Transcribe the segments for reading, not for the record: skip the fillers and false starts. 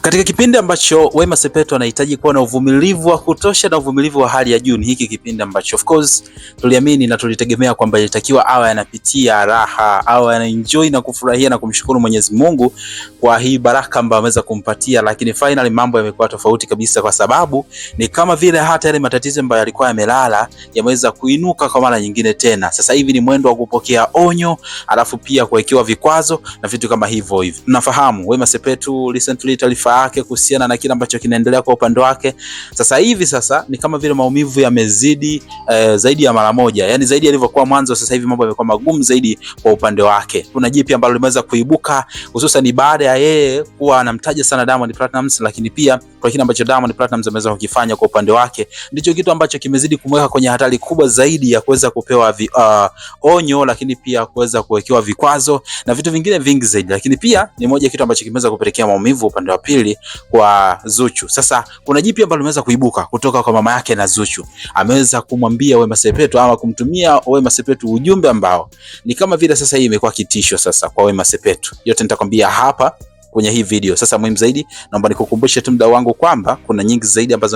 Katika kipindi ambacho Wema Sepetu anahitaji kuwa na uvumilivu wa kutosha na uvumilivu wa hali ya juu, ni hiki kipindi ambacho of course tuliamini na tulitegemea kwamba ilitakiwa awe anapitia raha, awe anaenjoy na kufurahia na kumshukuru Mwenyezi Mungu kwa hii baraka ambayo ameweza kumpatia, lakini finally mambo yamekuwa tofauti kabisa, kwa sababu ni kama vile hata yale matatizo ambayo yalikuwa yamelala yameweza kuinuka kwa mara nyingine tena. Sasa hivi ni mwendo wa kupokea onyo, alafu pia kuwekewa vikwazo na vitu kama hivyo hivi. Tunafahamu Wema Sepetu recently taarifa yake kuhusiana na kile ambacho kinaendelea kwa upande wake sasa hivi, sasa ni kama vile maumivu yamezidi zaidi ya mara moja, yani zaidi yalivyokuwa mwanzo. Sasa hivi mambo yamekuwa magumu zaidi kwa upande wake. Kuna jipi ambalo limeweza kuibuka, hususan baada ya yeye kuwa anamtaja sana Diamond Platnumz, lakini pia kwa kile ambacho Diamond Platnumz ameweza kukifanya kwa upande wake, ndicho kitu ambacho kimezidi kumweka kwenye hatari kubwa zaidi ya kuweza kupewa onyo, lakini pia kuweza kuwekewa vikwazo na vitu vingine vingi zaidi. Lakini pia ni moja kitu ambacho kimeweza kupelekea maumivu upande wa pili kwa Zuchu. Sasa kuna jipi ambalo limeweza kuibuka kutoka kwa mama yake na Zuchu. Ameweza kumwambia Wema Sepetu ama kumtumia Wema Sepetu ujumbe ambao ni kama vile sasa hii imekuwa kitisho sasa kwa Wema Sepetu. Yote nitakwambia hapa kwenye hii video. Sasa muhimu zaidi, naomba nikukumbushe tu mdau wangu kwamba kuna nyingi zaidi ambazo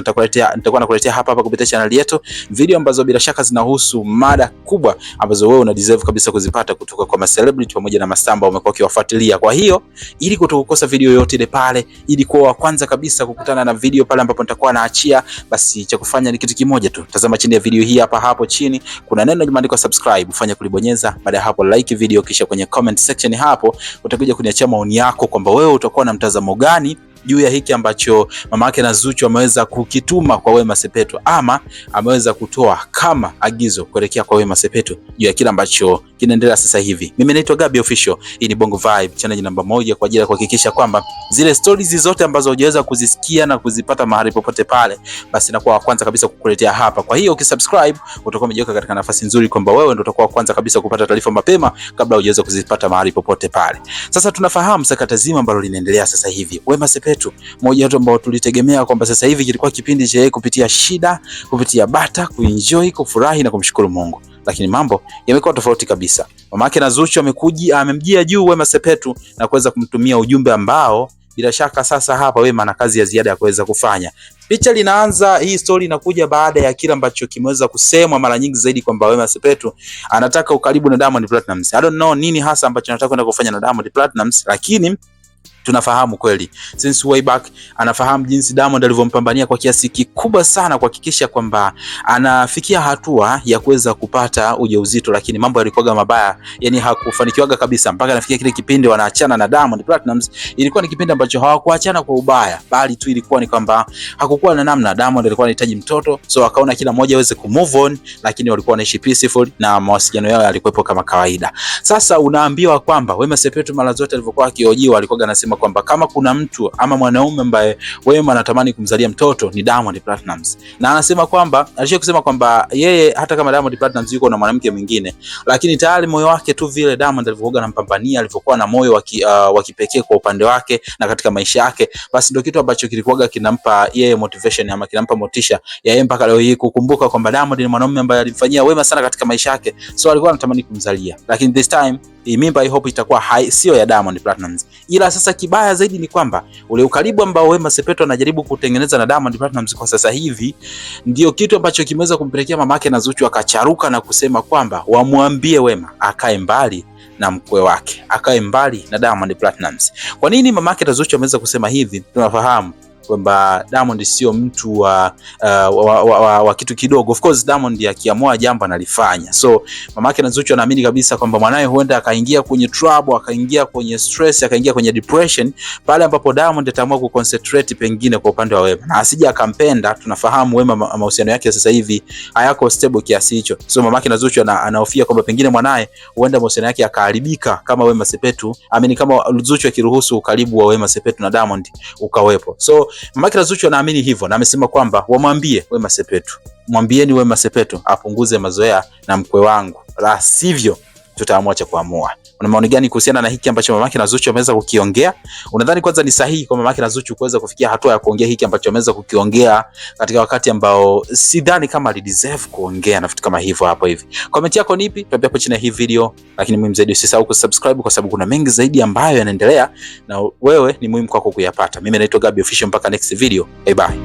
nitakuwa nakuletea hapa kupitia channel yetu, video ambazo bila shaka zinahusu mada kubwa ambazo wewe una deserve kabisa kuzipata kutoka kwa celebrity pamoja na mastaa ambao umekuwa ukiwafuatilia. Kwa hiyo ili kutokukosa video yote ile pale, ili kuwa wa kwanza kabisa kukutana na video pale ambapo nitakuwa naachia, basi cha kufanya ni kitu kimoja tu. Tazama chini ya video hii hapo chini kuna neno limeandikwa subscribe, fanya kulibonyeza. Baada ya hapo like video, kisha kwenye comment section hapo utakuja kuniachia maoni yako kwamba wewe utakuwa na mtazamo gani juu ya hiki ambacho mama yake na Zuchu ameweza kukituma kwa Wema Sepetu, ama ameweza kutoa kama agizo kuelekea kwa Wema Sepetu juu ya kile ambacho kinaendelea sasa hivi. Mimi naitwa Gabby Official. Hii ni Bongo Vibe, channel namba 1 kwa ajili ya kuhakikisha kwamba zile stories zote ambazo hujaweza kuzisikia na kuzipata mahali popote pale, basi nakuwa wa kwanza kabisa kukuletea hapa. Kwa hiyo ukisubscribe utakuwa umejiweka katika nafasi nzuri kwamba wewe ndio utakuwa wa kwanza kabisa kupata taarifa mapema kabla hujaweza kuzipata mahali popote pale. Sasa tunafahamu sakata zima ambalo linaendelea sasa hivi. Wema Sepetu, moja watu ambao tulitegemea kwamba sasa hivi kilikuwa kipindi cha yeye kupitia shida, kupitia bata, kuenjoy, kufurahi na kumshukuru Mungu. Lakini mambo yamekuwa tofauti kabisa. Mamake na Zuchu amemjia juu Wema Sepetu na kuweza kumtumia ujumbe ambao bila shaka sasa hapa Wema ana kazi ya ziada ya kuweza kufanya. Picha linaanza, hii story inakuja baada ya kile ambacho kimeweza kusemwa mara nyingi zaidi kwamba Wema Sepetu anataka ukaribu na Diamond Platnumz. I don't know nini hasa ambacho anataka kwenda kufanya na Diamond Platnumz, lakini tunafahamu kweli since way back anafahamu jinsi Diamond alivyompambania kwa kiasi kikubwa sana kuhakikisha kwamba anafikia hatua ya kuweza kupata ujauzito, lakini mambo yalikuwa mabaya, yani hakufanikiwaga kabisa mpaka anafikia kile kipindi wanaachana na Diamond Platnumz. Ilikuwa ni kipindi ambacho hawakuachana kwa ubaya, bali tu ilikuwa ni kwamba hakukuwa na namna. Diamond alikuwa anahitaji mtoto, so akaona kila mmoja aweze kumove on, lakini walikuwa wanaishi peaceful na mawasiliano yao yalikuwepo kama kawaida. Sasa unaambiwa kwamba Wema Sepetu mara zote alivyokuwa akiojiwa alikuwa anasema kwamba kama kuna mtu ama mwanaume ambaye Wema anatamani kumzalia mtoto ni Diamond Platnumz, na anasema kwamba alisha kusema kwamba yeye hata kama Diamond Platnumz yuko na mwanamke mwingine, lakini tayari moyo wake tu vile Diamond alivyokuwa anampambania, alivyokuwa na moyo wa kipekee kwa upande wake na katika maisha yake, basi ndio kitu ambacho kilikuwa kinampa yeye motivation ama kinampa motisha ya yeye mpaka leo hii kukumbuka kwamba Diamond ni mwanaume ambaye alimfanyia Wema sana katika maisha yake, so alikuwa anatamani kumzalia. Lakini this time mimba I hope itakuwa sio ya Diamond Platnumz. Ila sasa kibaya zaidi ni kwamba ule ukaribu ambao Wema Sepetu anajaribu kutengeneza na Diamond Platnumz kwa sasa hivi ndio kitu ambacho kimeweza kumpelekea mamake na Zuchu akacharuka na kusema kwamba wamwambie Wema akae mbali na mkwe wake, akae mbali na Diamond Platnumz. Kwa nini mamake na Zuchu ameweza kusema hivi? Tunafahamu kwamba Diamond sio mtu wa kitu kidogo. Of course Diamond akiamua jambo analifanya. So mamake na Zuchu anaamini kabisa kwamba mwanae huenda akaingia kwenye trouble, akaingia kwenye stress, akaingia kwenye depression pale ambapo Diamond ataamua kuconcentrate pengine kwa upande wa Wema na asije akampenda. Tunafahamu Wema mahusiano yake sasa hivi hayako stable kiasi hicho. So mamake na Zuchu anahofia kwamba pengine mwanae huenda mahusiano yake yakaharibika kama Wema Sepetu, amini kama Zuchu akiruhusu ukaribu wa Wema Sepetu na Diamond ukawepo. So mamake na Zuchu anaamini hivyo na amesema kwamba wamwambie Wema Sepetu, mwambieni Wema Sepetu apunguze mazoea na mkwe wangu, la sivyo tutaamua cha kuamua. Una maoni gani kuhusiana na hiki ambacho Mamake na Zuchu wameweza kukiongea? Unadhani kwanza ni sahihi kwa Mamake na Zuchu kuweza kufikia hatua ya kuongea hiki ambacho wameweza kukiongea katika wakati ambao sidhani kama ali deserve kuongea na vitu kama hivyo hapo hivi? Comment yako ni ipi? Tuambie hapo chini ya hii video, lakini muhimu zaidi usisahau kusubscribe kwa sababu kuna mengi zaidi ambayo yanaendelea na wewe ni muhimu kwako kuyapata. Mimi naitwa Gabby Official, mpaka next video. Bye bye.